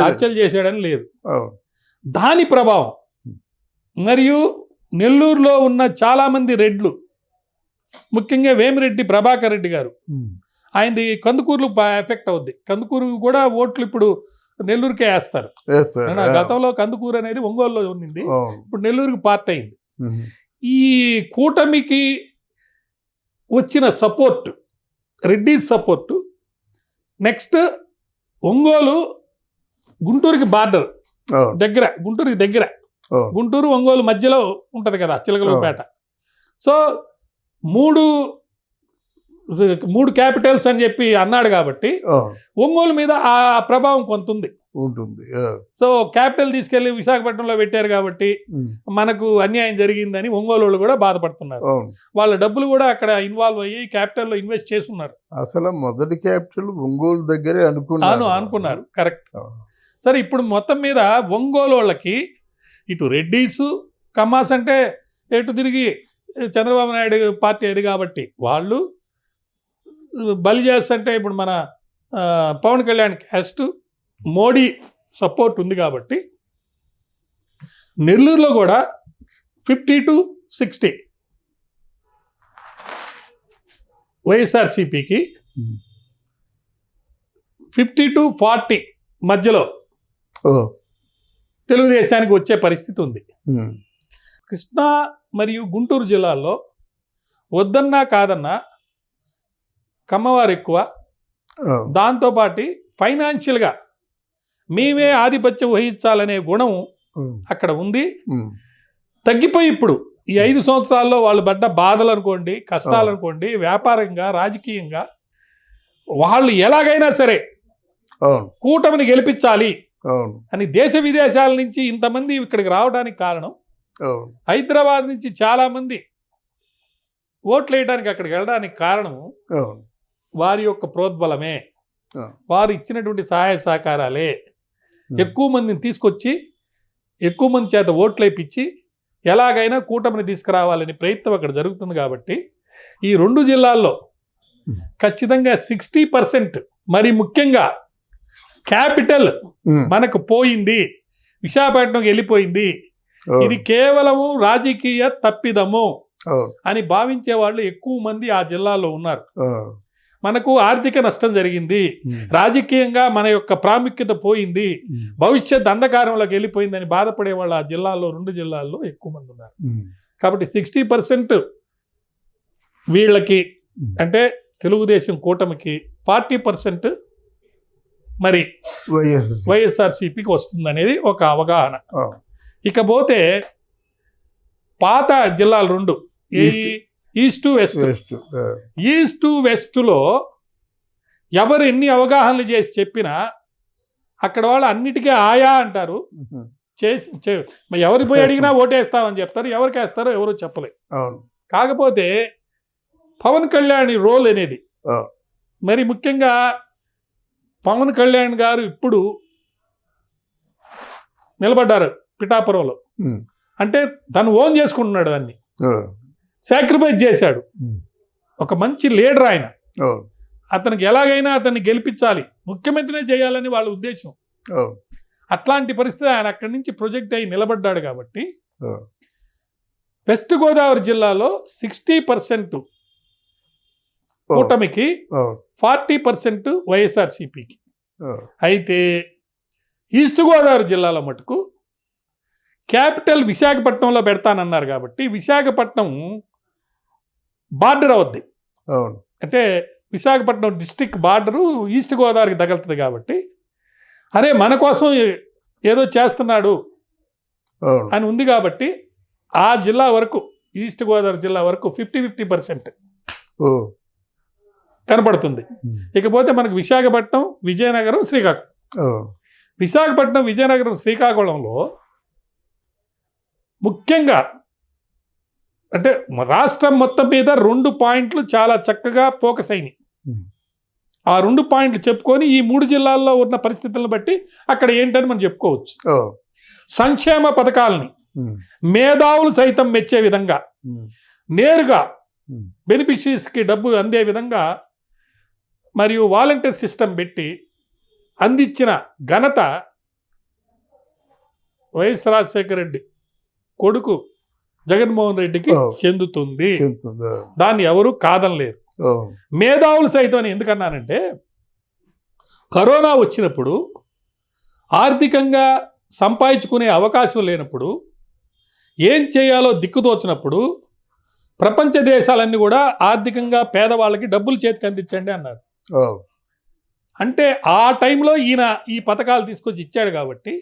హత్యలు చేశాడని లేదు. దాని ప్రభావం మరియు నెల్లూరులో ఉన్న చాలామంది రెడ్లు, ముఖ్యంగా వేమిరెడ్డి ప్రభాకర్ రెడ్డి గారు, ఆయనది కందుకూరులో ఎఫెక్ట్ అవుద్ది. కందుకూరు కూడా ఓట్లు ఇప్పుడు నెల్లూరుకే వేస్తారు. గతంలో కందుకూరు అనేది ఒంగోలులో ఉన్నింది, ఇప్పుడు నెల్లూరుకి పార్ట్ అయింది. ఈ కూటమికి వచ్చిన support, Reddy support, next Ongole గుంటూరుకి బార్డర్ దగ్గర, గుంటూరుకి దగ్గర, గుంటూరు ఒంగోలు మధ్యలో ఉంటుంది కదా చిలకలూరుపేట. సో మూడు క్యాపిటల్స్ అని చెప్పి అన్నాడు కాబట్టి ఒంగోలు మీద ఆ ప్రభావం కొంత ఉంటుంది. సో క్యాపిటల్ తీసుకెళ్లి విశాఖపట్నంలో పెట్టారు కాబట్టి మనకు అన్యాయం జరిగిందని ఒంగోలు వాళ్ళు కూడా బాధపడుతున్నారు. వాళ్ళ డబ్బులు కూడా అక్కడ ఇన్వాల్వ్ అయ్యి క్యాపిటల్లో ఇన్వెస్ట్ చేస్తున్నారు. అసలు మొదటి క్యాపిటల్ ఒంగోలు దగ్గరే అనుకున్నారు. కరెక్ట్. సరే, ఇప్పుడు మొత్తం మీద ఒంగోలు వాళ్ళకి ఇటు రెడ్డీసు కమ్మాస్ అంటే ఎటు తిరిగి చంద్రబాబు నాయుడు పార్టీ అది కాబట్టి వాళ్ళు బలి చేస్తుంటే, ఇప్పుడు మన పవన్ కళ్యాణ్ క్యాస్ట్, మోడీ సపోర్ట్ ఉంది కాబట్టి నెల్లూరులో కూడా 50-60 వైఎస్ఆర్సీపీకి, 50-40 మధ్యలో తెలుగుదేశానికి వచ్చే పరిస్థితి ఉంది. కృష్ణా మరియు గుంటూరు జిల్లాల్లో వద్దన్నా కాదన్నా కమ్మవారు ఎక్కువ. దాంతోపాటు ఫైనాన్షియల్గా మేమే ఆధిపత్యం వహించాలనే గుణం అక్కడ ఉంది. తగ్గిపోయి ఇప్పుడు ఈ 5 సంవత్సరాల్లో వాళ్ళు పడ్డ బాధలు అనుకోండి, కష్టాలు అనుకోండి, వ్యాపారంగా, రాజకీయంగా వాళ్ళు ఎలాగైనా సరే కూటమిని గెలిపించాలి అని దేశ విదేశాల నుంచి ఇంతమంది ఇక్కడికి రావడానికి కారణం, హైదరాబాద్ నుంచి చాలామంది ఓట్లు వేయడానికి అక్కడికి వెళ్ళడానికి కారణం వారి యొక్క ప్రోద్బలమే, వారు ఇచ్చినటువంటి సహాయ సహకారాలే. ఎక్కువ మందిని తీసుకొచ్చి ఎక్కువ మంది చేత ఓట్లు వేయించి ఎలాగైనా కూటమిని తీసుకురావాలని ప్రయత్నం అక్కడ జరుగుతుంది. కాబట్టి ఈ 2 జిల్లాల్లో ఖచ్చితంగా 60%, మరి ముఖ్యంగా క్యాపిటల్ మనకు పోయింది, విశాఖపట్నంకి వెళ్ళిపోయింది, ఇది కేవలము రాజకీయ తప్పిదము అని భావించే వాళ్ళు ఎక్కువ మంది ఆ జిల్లాలో ఉన్నారు. మనకు ఆర్థిక నష్టం జరిగింది, రాజకీయంగా మన యొక్క ప్రాముఖ్యత పోయింది, భవిష్యత్ అంధకారంలోకి వెళ్ళిపోయిందని బాధపడే వాళ్ళు ఆ జిల్లాలో 2 జిల్లాల్లో ఎక్కువ మంది ఉన్నారు. కాబట్టి 60% వీళ్ళకి, అంటే తెలుగుదేశం కూటమికి, 40% మరి వైఎస్ఆర్సీపీకి వస్తుంది అనేది ఒక అవగాహన. ఇకపోతే పాత జిల్లాలు 2, ఈస్ట్ వెస్ట్. ఈస్ట్ వెస్ట్లో ఎవరు ఎన్ని అవగాహనలు చేసి చెప్పినా అక్కడ వాళ్ళు అన్నిటికీ ఆయా అంటారు. ఎవరు పోయి అడిగినా ఓటేస్తామని చెప్తారు, ఎవరికి వేస్తారో ఎవరో చెప్పలేదు. కాకపోతే పవన్ కళ్యాణ్ రోల్ అనేది, మరి ముఖ్యంగా పవన్ కళ్యాణ్ గారు ఇప్పుడు నిలబడ్డారు పిఠాపురంలో, అంటే తను ఓన్ చేసుకుంటున్నాడు, దాన్ని సాక్రిఫైస్ చేశాడు. ఒక మంచి లీడర్ ఆయన, అతనికి ఎలాగైనా అతన్ని గెలిపించాలి, ముఖ్యమంత్రినే చేయాలని వాళ్ళ ఉద్దేశం. అట్లాంటి పరిస్థితి ఆయన అక్కడి నుంచి ప్రొజెక్ట్ అయ్యి నిలబడ్డాడు. కాబట్టి వెస్ట్ గోదావరి జిల్లాలో 60% కూటమికి, 40% వైఎస్ఆర్సీపీకి. అయితే ఈస్ట్ గోదావరి జిల్లాలో మటుకు క్యాపిటల్ విశాఖపట్నంలో పెడతానన్నారు. కాబట్టి విశాఖపట్నం బార్డర్ అవుద్ది, అంటే విశాఖపట్నం డిస్ట్రిక్ట్ బార్డరు ఈస్ట్ గోదావరికి తగులుతుంది. కాబట్టి అరే మన కోసం ఏదో చేస్తున్నాడు అని ఉంది. కాబట్టి ఆ జిల్లా వరకు, ఈస్ట్ గోదావరి జిల్లా వరకు 50% కనపడుతుంది. ఇకపోతే మనకు విశాఖపట్నం, విజయనగరం, శ్రీకాకుళం. విశాఖపట్నం, విజయనగరం, శ్రీకాకుళంలో ముఖ్యంగా అంటే రాష్ట్రం మొత్తం మీద 2 పాయింట్లు చాలా చక్కగా ఫోకస్ అయినాయి. ఆ 2 పాయింట్లు చెప్పుకొని ఈ 3 జిల్లాల్లో ఉన్న పరిస్థితులను బట్టి అక్కడ ఏంటని మనం చెప్పుకోవచ్చు. సంక్షేమ పథకాలని మేధావులు సైతం మెచ్చే విధంగా, నేరుగా బెనిఫిషరీస్కి డబ్బు అందే విధంగా, మరియు వాలంటీర్ సిస్టమ్ పెట్టి అందించిన ఘనత వైఎస్ రాజశేఖర రెడ్డి కొడుకు జగన్మోహన్ రెడ్డికి చెందుతుంది. దాన్ని ఎవరు కాదనలేరు. మేధావులు సైతం అని ఎందుకన్నానంటే, కరోనా వచ్చినప్పుడు ఆర్థికంగా సంపాదించుకునే అవకాశం లేనప్పుడు, ఏం చేయాలో దిక్కుతోచినప్పుడు ప్రపంచ దేశాలన్నీ కూడా ఆర్థికంగా పేదవాళ్ళకి డబ్బులు చేతికి అందించండి అన్నారు. అంటే ఆ టైంలో ఈయన ఈ పథకాలు తీసుకొచ్చి ఇచ్చాడు. కాబట్టి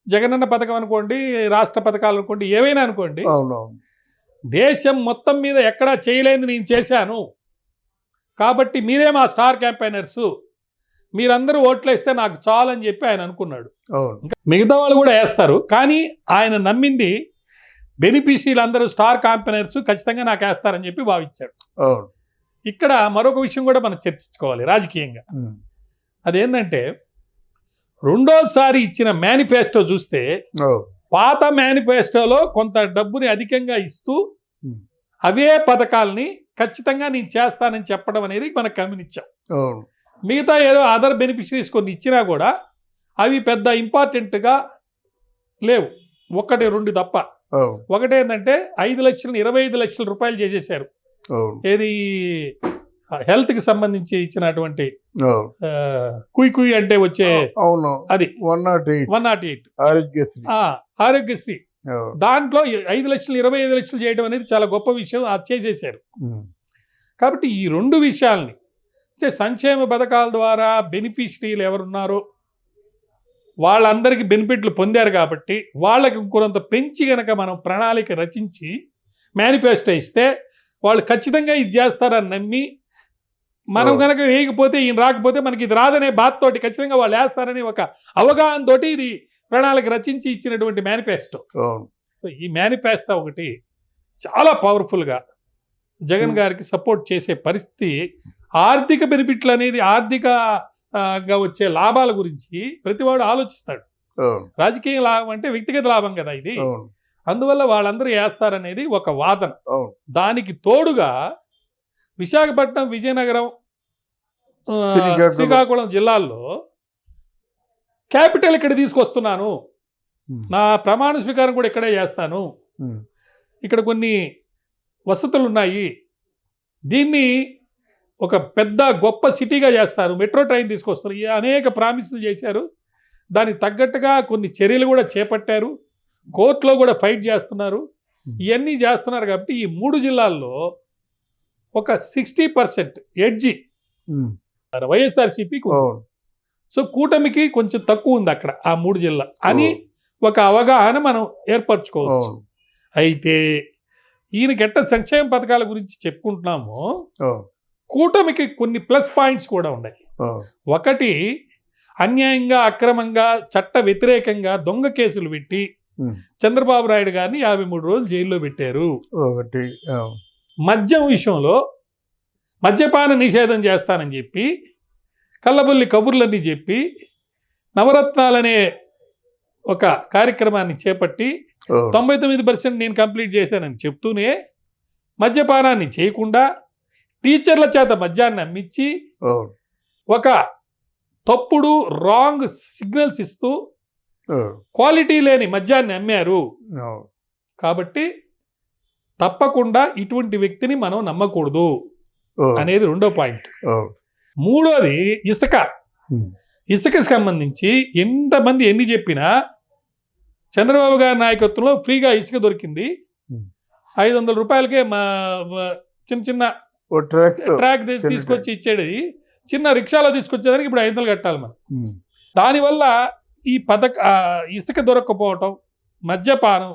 జగనన్న పథకం అనుకోండి, రాష్ట్ర పథకాలు అనుకోండి, ఏవైనా అనుకోండి, దేశం మొత్తం మీద ఎక్కడా చేయలేని నేను చేశాను, కాబట్టి మీరే మా స్టార్ క్యాంపెయినర్స్, మీరందరూ ఓట్లు వేస్తే నాకు చాలు అని చెప్పి ఆయన అనుకున్నాడు. మిగతా వాళ్ళు కూడా వేస్తారు, కానీ ఆయన నమ్మింది బెనిఫిషరీలు అందరూ స్టార్ క్యాంపెయినర్స్ ఖచ్చితంగా నాకు వేస్తారని చెప్పి భావించాడు. ఇక్కడ మరొక విషయం కూడా మనం చర్చించుకోవాలి రాజకీయంగా. అదేంటంటే, రెండోసారి ఇచ్చిన మేనిఫెస్టో చూస్తే పాత మేనిఫెస్టోలో కొంత డబ్బుని అధికంగా ఇస్తూ అవే పథకాలని ఖచ్చితంగా నేను చేస్తానని చెప్పడం అనేది మనకు గమనించాం. మిగతా ఏదో అదర్ బెనిఫిషరీస్ కొన్ని ఇచ్చినా కూడా అవి పెద్ద ఇంపార్టెంట్గా లేవు, 1-2 తప్ప. ఒకటేంటంటే 5 లక్షలు 25 లక్షల రూపాయలు చేసేసారు. ఏది హెల్త్కి సంబంధించి ఇచ్చినటువంటి కుయ్ అంటే వచ్చే అది 108 ఆరోగ్యశ్రీ, దాంట్లో 5 లక్షలు 25 లక్షలు చేయడం అనేది చాలా గొప్ప విషయం, అది చేసేసారు. కాబట్టి ఈ 2 విషయాల్ని, అంటే సంక్షేమ పథకాల ద్వారా బెనిఫిషరీలు ఎవరున్నారో వాళ్ళందరికీ బెనిఫిట్లు పొందారు. కాబట్టి వాళ్ళకి ఇంకొంత పెంచి కనుక మనం ప్రణాళిక రచించి మేనిఫెస్టో ఇస్తే వాళ్ళు ఖచ్చితంగా ఇది చేస్తారని నమ్మి, మనం కనుక వేయకపోతే, ఈయన రాకపోతే మనకి ఇది రాదనే బాధతోటి ఖచ్చితంగా వాళ్ళు వేస్తారని ఒక అవగాహనతోటి ఇది ప్రణాళిక రచించి ఇచ్చినటువంటి మేనిఫెస్టో. సో ఈ మేనిఫెస్టో ఒకటి చాలా పవర్ఫుల్గా జగన్ గారికి సపోర్ట్ చేసే పరిస్థితి. ఆర్థిక బెనిఫిట్లు అనేది, ఆర్థికంగా వచ్చే లాభాల గురించి ప్రతివాడు ఆలోచిస్తాడు. రాజకీయ లాభం అంటే వ్యక్తిగత లాభం కదా ఇది. అందువల్ల వాళ్ళందరూ వేస్తారనేది ఒక వాదన. అవును. దానికి తోడుగా విశాఖపట్నం, విజయనగరం, శ్రీకాకుళం జిల్లాల్లో క్యాపిటల్ ఇక్కడ తీసుకొస్తున్నాను, నా ప్రమాణ స్వీకారం కూడా ఇక్కడే చేస్తాను, ఇక్కడ కొన్ని వసతులు ఉన్నాయి, దీన్ని ఒక పెద్ద గొప్ప సిటీగా చేస్తారు, మెట్రో ట్రైన్ తీసుకొస్తారు, ఈ అనేక ప్రామిసులు చేశారు. దానికి తగ్గట్టుగా కొన్ని చర్యలు కూడా చేపట్టారు, కోర్టులో కూడా ఫైట్ చేస్తున్నారు. ఇవన్నీ చేస్తున్నారు కాబట్టి ఈ 3 జిల్లాల్లో ఒక 60% ఎడ్జి వైఎస్ఆర్సీపీకి. సో కూటమికి కొంచెం తక్కువ ఉంది అక్కడ ఆ 3 జిల్లా అని ఒక అవగాహన మనం ఏర్పరచుకోవచ్చు. అయితే ఈయన గట్ట సంక్షేమ పథకాల గురించి చెప్పుకుంటున్నాము, కూటమికి కొన్ని ప్లస్ పాయింట్స్ కూడా ఉన్నాయి. ఒకటి, అన్యాయంగా, అక్రమంగా, చట్ట వ్యతిరేకంగా దొంగ కేసులు పెట్టి చంద్రబాబు నాయుడు గారిని 53 రోజులు జైల్లో పెట్టారు. ఒకటి, మద్యం విషయంలో మద్యపాన నిషేధం చేస్తానని చెప్పి కల్లబొల్లి కబుర్లన్నీ చెప్పి నవరత్నాలనే ఒక కార్యక్రమాన్ని చేపట్టి 99% నేను కంప్లీట్ చేశానని చెప్తూనే మద్యపానాన్ని చేయకుండా టీచర్ల చేత మద్యాన్ని అమ్మించి ఒక తప్పుడు రాంగ్ సిగ్నల్స్ ఇస్తూ క్వాలిటీ లేని మద్యాన్ని అమ్మారు. కాబట్టి తప్పకుండా ఇటువంటి వ్యక్తిని మనం నమ్మకూడదు అనేది రెండో పాయింట్. మూడోది, ఇసుకకి సంబంధించి ఎంతమంది ఎన్ని చెప్పినా చంద్రబాబు గారి నాయకత్వంలో ఫ్రీగా ఇసుక దొరికింది. 500 రూపాయలకే మా చిన్న చిన్న ట్రాక్ తీసుకొచ్చి ఇచ్చేది, చిన్న రిక్షాలో తీసుకొచ్చేదానికి ఇప్పుడు 500 కట్టాలి మనం. దానివల్ల ఈ ఇసుక దొరక్కపోవటం, మద్యపానం,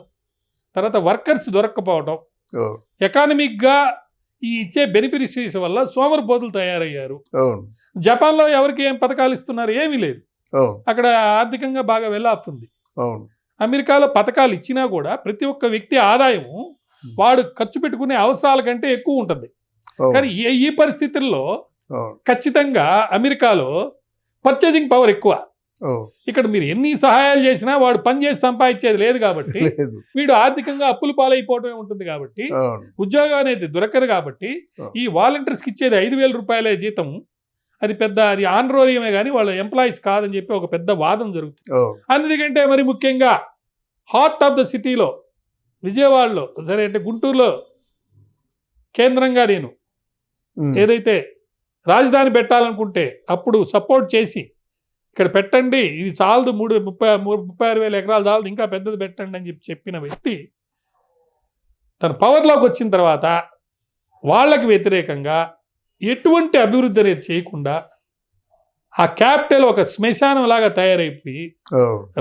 తర్వాత వర్కర్స్ దొరక్కపోవటం, ఎకానమిక్గా ఈ ఇచ్చే బెనిఫిషరీస్ వల్ల సోమరిపోతులు తయారయ్యారు. జపాన్లో ఎవరికి ఏం పథకాలు ఇస్తున్నారు? ఏమీ లేదు. అక్కడ ఆర్థికంగా బాగా వెళ్ళాపుతుంది. అమెరికాలో పథకాలు ఇచ్చినా కూడా ప్రతి ఒక్క వ్యక్తి ఆదాయం వాడు ఖర్చు పెట్టుకునే అవసరాల కంటే ఎక్కువ ఉంటుంది. కానీ ఈ పరిస్థితుల్లో ఖచ్చితంగా అమెరికాలో పర్చేజింగ్ పవర్ ఎక్కువ. ఇక్కడ మీరు ఎన్ని సహాయాలు చేసినా వాడు పని చేసి సంపాదించేది లేదు కాబట్టి వీడు ఆర్థికంగా అప్పుల పాలైపోవటమే ఉంటుంది. కాబట్టి ఉద్యోగం అనేది దొరకదు. కాబట్టి ఈ వాలంటీర్స్కి ఇచ్చేది 5,000 రూపాయలే జీతం, అది పెద్ద అది ఆనరోరియమే కానీ వాళ్ళ ఎంప్లాయీస్ కాదని చెప్పి ఒక పెద్ద వాదన జరుగుతుంది. అన్నిటికంటే మరి ముఖ్యంగా హార్ట్ ఆఫ్ ద సిటీలో విజయవాడలో, సరే అంటే గుంటూరులో కేంద్రంగా నేను ఏదైతే రాజధాని పెట్టాలనుకుంటే అప్పుడు సపోర్ట్ చేసి ఇక్కడ పెట్టండి, ఇది చాలదు, 36,000 ఎకరాలు చాలదు, ఇంకా పెద్దది పెట్టండి అని చెప్పిన వ్యక్తి తన పవర్లోకి వచ్చిన తర్వాత వాళ్ళకి వ్యతిరేకంగా ఎటువంటి అభివృద్ధి అనేది చేయకుండా ఆ క్యాపిటల్ ఒక శ్మశానం లాగా తయారైపోయి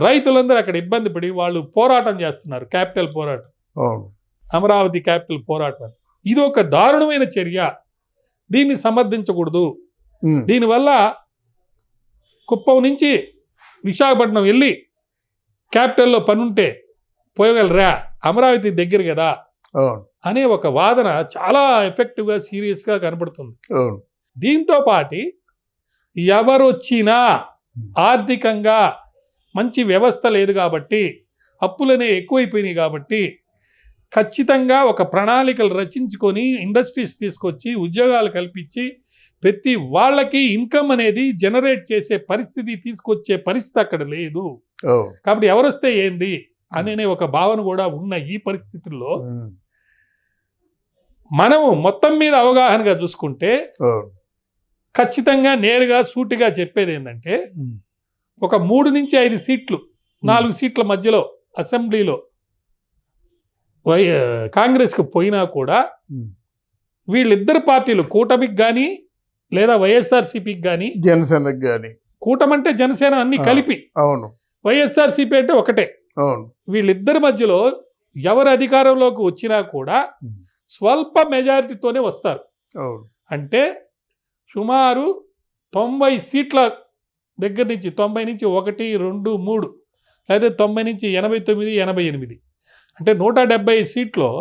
రైతులందరూ అక్కడ ఇబ్బంది పడి వాళ్ళు పోరాటం చేస్తున్నారు. క్యాపిటల్ పోరాటం, అమరావతి క్యాపిటల్ పోరాటం. ఇది ఒక దారుణమైన చర్య, దీన్ని సమర్థించకూడదు. దీనివల్ల కుప్పం నుంచి విశాఖపట్నం వెళ్ళి క్యాపిటల్లో పనుంటే పోయగలరా, అమరావతి దగ్గర కదా అనే ఒక వాదన చాలా ఎఫెక్టివ్గా, సీరియస్గా కనబడుతుంది. దీంతో పాటు ఎవరొచ్చినా ఆర్థికంగా మంచి వ్యవస్థ లేదు కాబట్టి, అప్పులనే ఎక్కువైపోయినాయి కాబట్టి ఖచ్చితంగా ఒక ప్రణాళికలు రచించుకొని ఇండస్ట్రీస్ తీసుకొచ్చి ఉద్యోగాలు కల్పించి ప్రతి వాళ్ళకి ఇన్కమ్ అనేది జనరేట్ చేసే పరిస్థితి తీసుకొచ్చే పరిస్థితి అక్కడ లేదు. కాబట్టి ఎవరొస్తే ఏంది అనే ఒక భావన కూడా ఉన్న ఈ పరిస్థితుల్లో మనము మొత్తం మీద అవగాహనగా చూసుకుంటే ఖచ్చితంగా నేరుగా సూటిగా చెప్పేది ఏంటంటే ఒక 3 నుంచి 5 సీట్లు, 4 సీట్ల మధ్యలో అసెంబ్లీలో కాంగ్రెస్కి పోయినా కూడా వీళ్ళిద్దరు పార్టీలు కూటమికి కానీ లేదా వైఎస్ఆర్సీపీకి కానీ, జనసేనకి కానీ, కూటమి అంటే జనసేన అన్ని కలిపి, అవును, వైఎస్ఆర్సీపీ అంటే ఒకటే, అవును, వీళ్ళిద్దరి మధ్యలో ఎవరు అధికారంలోకి వచ్చినా కూడా స్వల్ప మెజారిటీతోనే వస్తారు. అంటే సుమారు 90 సీట్ల దగ్గర నుంచి 90 నుంచి 1, 2, 3 లేదా 90 నుంచి 89, 88 అంటే 170 సీట్లో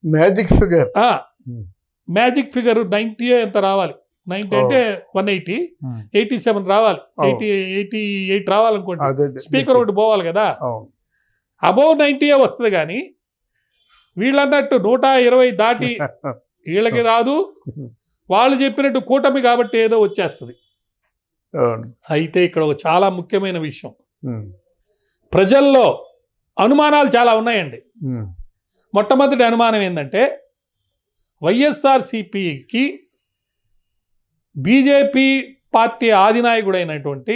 మ్యాజిక్ ఫిగర్ 90 ఎంత రావాలి, 90 అంటే 180, 87 రావాలి, 88 రావాలనుకోండి, స్పీకర్ ఒకటి పోవాలి కదా, అబౌవ్ 90 వస్తుంది. కానీ వీళ్ళన్నట్టు 120 దాటి వీళ్ళకి రాదు, వాళ్ళు చెప్పినట్టు కూటమి కాబట్టి ఏదో వచ్చేస్తుంది. అయితే ఇక్కడ ఒక చాలా ముఖ్యమైన విషయం, ప్రజల్లో అనుమానాలు చాలా ఉన్నాయండి. మొట్టమొదటి అనుమానం ఏంటంటే వైఎస్ఆర్సిపికి బీజేపీ పార్టీ అధినాయకుడైనటువంటి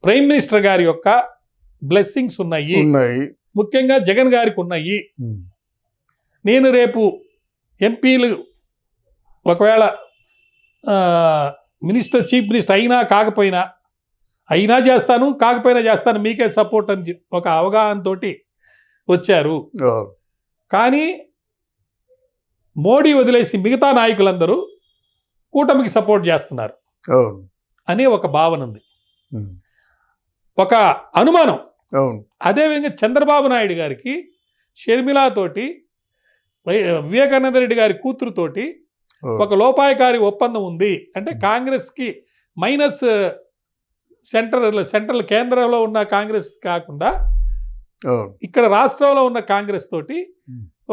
ప్రైమ్ మినిస్టర్ గారి యొక్క బ్లెస్సింగ్స్ ఉన్నాయి, ముఖ్యంగా జగన్ గారికి ఉన్నాయి. నేను రేపు ఎంపీలు ఒకవేళ చీఫ్ మినిస్టర్ అయినా చేస్తాను, కాకపోయినా చేస్తాను, మీకే సపోర్ట్ అని ఒక అవగాహనతో వచ్చారు. కానీ మోడీ వదిలేసి మిగతా నాయకులందరూ కూటమికి సపోర్ట్ చేస్తున్నారు అనే ఒక భావన ఉంది, ఒక అనుమానం. అదేవిధంగా చంద్రబాబు నాయుడు గారికి షర్మిలాతోటి, వివేకానంద రెడ్డి గారి కూతురుతోటి ఒక లోపాయకారి ఒప్పందం ఉంది. అంటే కాంగ్రెస్కి మైనస్ సెంట్రల్ కేంద్రంలో ఉన్న కాంగ్రెస్ కాకుండా ఇక్కడ రాష్ట్రంలో ఉన్న కాంగ్రెస్ తోటి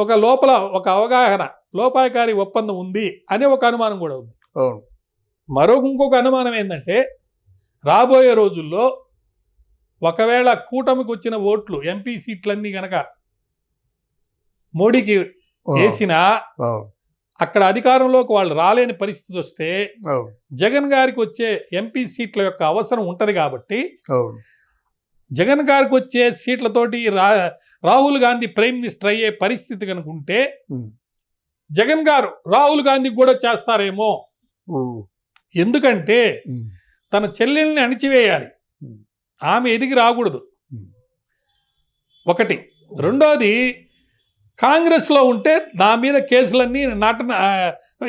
ఒక అవగాహన, లోపాయకారి ఒప్పందం ఉంది అనే ఒక అనుమానం కూడా ఉంది. ఇంకొక అనుమానం ఏంటంటే రాబోయే రోజుల్లో ఒకవేళ కూటమికి వచ్చిన ఓట్లు, ఎంపీ సీట్లన్నీ గనక మోడీకి వేసినా అక్కడ అధికారంలోకి వాళ్ళు రాలేని పరిస్థితి వస్తే జగన్ గారికి వచ్చే ఎంపీ సీట్ల యొక్క అవసరం ఉంటది. కాబట్టి జగన్ గారికి వచ్చే సీట్లతోటి రాహుల్ గాంధీ ప్రైమ్ మినిస్టర్ అయ్యే పరిస్థితి కనుక ఉంటే జగన్ గారు రాహుల్ గాంధీకి కూడా చేస్తారేమో. ఎందుకంటే తన చెల్లెల్ని అణిచివేయాలి, ఆమె ఎదిగి రాకూడదు ఒకటి. రెండోది, కాంగ్రెస్లో ఉంటే నా మీద కేసులన్నీ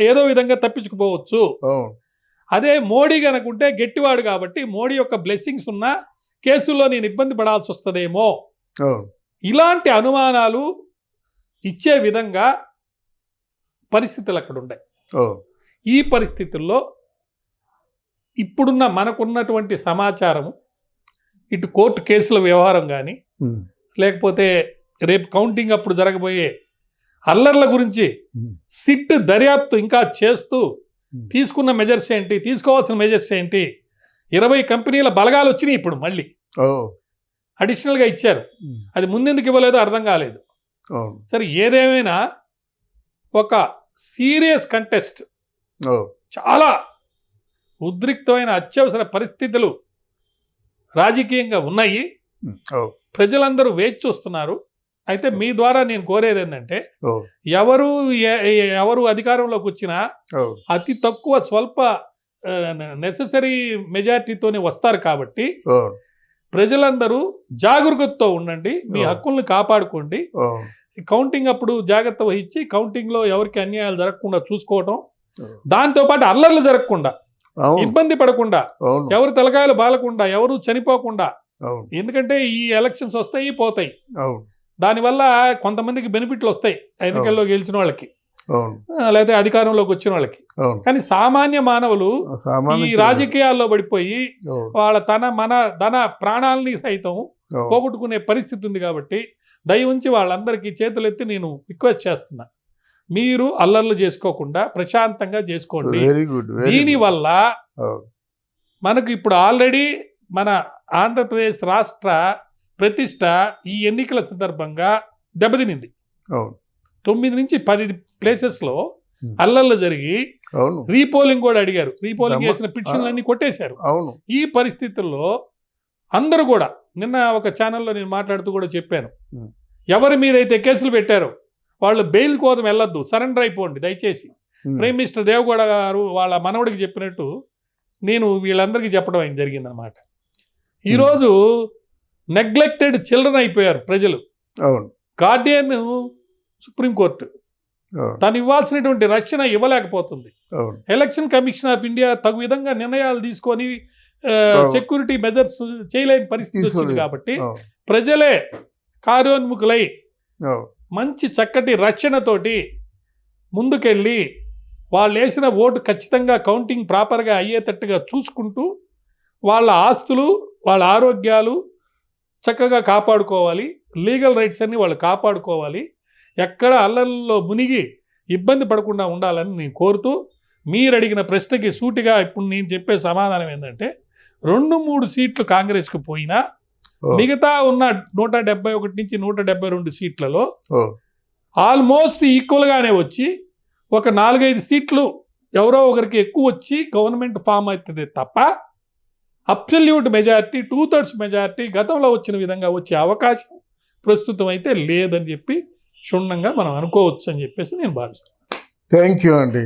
ఏదో విధంగా తప్పించుకుపోవచ్చు. అదే మోడీ కనుకుంటే గట్టివాడు కాబట్టి మోడీ యొక్క బ్లెస్సింగ్స్ ఉన్న కేసుల్లో నేను ఇబ్బంది పడాల్సి వస్తుందేమో. ఇలాంటి అనుమానాలు ఇచ్చే విధంగా పరిస్థితులు అక్కడ ఉన్నాయి. ఈ పరిస్థితుల్లో ఇప్పుడున్న మనకున్నటువంటి సమాచారము, ఇటు కోర్టు కేసుల వ్యవహారం కానీ, లేకపోతే రేపు కౌంటింగ్ అప్పుడు జరగబోయే అల్లర్ల గురించి సిట్ దర్యాప్తు ఇంకా చేస్తూ తీసుకున్న మెజర్స్ ఏంటి, తీసుకోవాల్సిన మెజర్స్ ఏంటి, 20 కంపెనీల బలగాలు వచ్చినాయి ఇప్పుడు మళ్ళీ అడిషనల్గా ఇచ్చారు. అది ముందెందుకు ఇవ్వలేదో అర్థం కాలేదు. సరే, ఏదేమైనా ఒక సీరియస్ కంటెస్ట్, చాలా ఉద్రిక్తమైన అత్యవసర పరిస్థితులు రాజకీయంగా ఉన్నాయి. ప్రజలందరూ వేచి చూస్తున్నారు. అయితే మీ ద్వారా నేను కోరేది ఏంటంటే ఎవరు అధికారంలోకి వచ్చినా అతి తక్కువ స్వల్ప నెసెసరీ మెజారిటీతోనే వస్తారు. కాబట్టి ప్రజలందరూ జాగరూకతతో ఉండండి, మీ హక్కుల్ని కాపాడుకోండి. కౌంటింగ్ అప్పుడు జాగ్రత్త వహించి కౌంటింగ్లో ఎవరికి అన్యాయాలు జరగకుండా చూసుకోవటం, దాంతోపాటు అల్లర్లు జరగకుండా, ఇబ్బంది పడకుండా, ఎవరు తలకాయలు బాలకుండా, ఎవరు చనిపోకుండా. ఎందుకంటే ఈ ఎలక్షన్స్ వస్తాయి పోతాయి, దానివల్ల కొంతమందికి బెనిఫిట్లు వస్తాయి ఎన్నికల్లో గెలిచిన వాళ్ళకి, లేకపోతే అధికారంలోకి వచ్చిన వాళ్ళకి. కానీ సామాన్య మానవులు ఈ రాజకీయాల్లో పడిపోయి వాళ్ళ ధన ప్రాణాలని సైతం పోగొట్టుకునే పరిస్థితి ఉంది. కాబట్టి దయవుంచి వాళ్ళందరికీ చేతులెత్తి నేను రిక్వెస్ట్ చేస్తున్నా, మీరు అల్లర్లు చేసుకోకుండా ప్రశాంతంగా చేసుకోండి. దీనివల్ల మనకు ఇప్పుడు ఆల్రెడీ మన ఆంధ్రప్రదేశ్ రాష్ట్ర ప్రతిష్ట ఈ ఎన్నికల సందర్భంగా దెబ్బతినింది. 9 నుంచి 10 ప్లేసెస్లో అల్లర్లు జరిగి రీపోలింగ్ కూడా అడిగారు. రీపోలింగ్ చేసిన పిటిషన్లన్నీ కొట్టేశారు. ఈ పరిస్థితుల్లో అందరూ కూడా, నిన్న ఒక ఛానల్లో నేను మాట్లాడుతూ కూడా చెప్పాను, ఎవరి మీద అయితే కేసులు పెట్టారో వాళ్ళు బెయిల్ కోసం వెళ్ళొద్దు, సరెండర్ అయిపోండి దయచేసి. ప్రైమ్ మినిస్టర్ దేవగౌడ గారు వాళ్ళ మనవడికి చెప్పినట్టు నేను వీళ్ళందరికీ చెప్పడం ఆయన జరిగిందనమాట. ఈరోజు నెగ్లెక్టెడ్ చిల్డ్రన్ అయిపోయారు ప్రజలు. గార్డియన్ సుప్రీంకోర్టు తను ఇవ్వాల్సినటువంటి రక్షణ ఇవ్వలేకపోతుంది. ఎలక్షన్ కమిషన్ ఆఫ్ ఇండియా తగు విధంగా నిర్ణయాలు తీసుకొని సెక్యూరిటీ మెజర్స్ చేయలేని పరిస్థితి వచ్చింది. కాబట్టి ప్రజలే కార్యోన్ముఖులై మంచి చక్కటి రక్షణతోటి ముందుకెళ్ళి వాళ్ళు వేసిన ఓటు ఖచ్చితంగా కౌంటింగ్ ప్రాపర్గా అయ్యేటట్టుగా చూసుకుంటూ వాళ్ళ ఆస్తులు, వాళ్ళ ఆరోగ్యాలు చక్కగా కాపాడుకోవాలి, లీగల్ రైట్స్ అన్ని వాళ్ళు కాపాడుకోవాలి, ఎక్కడ అల్లర్లలో మునిగి ఇబ్బంది పడకుండా ఉండాలని నేను కోరుతూ, మీరు అడిగిన ప్రశ్నకి సూటిగా ఇప్పుడు నేను చెప్పే సమాధానం ఏంటంటే 2-3 సీట్లు కాంగ్రెస్కి పోయినా మిగతా ఉన్న 171 నుంచి 172 సీట్లలో ఆల్మోస్ట్ ఈక్వల్గానే వచ్చి ఒక 4-5 సీట్లు ఎవరో ఒకరికి ఎక్కువ వచ్చి గవర్నమెంట్ ఫామ్ అవుతుంది తప్ప అబ్సల్యూట్ మెజారిటీ 2/3 మెజారిటీ గతంలో వచ్చిన విధంగా వచ్చే అవకాశం ప్రస్తుతం అయితే లేదని చెప్పి క్షుణ్ణంగా మనం అనుకోవచ్చు అని చెప్పేసి నేను భావిస్తాను. థ్యాంక్ యూ అండి.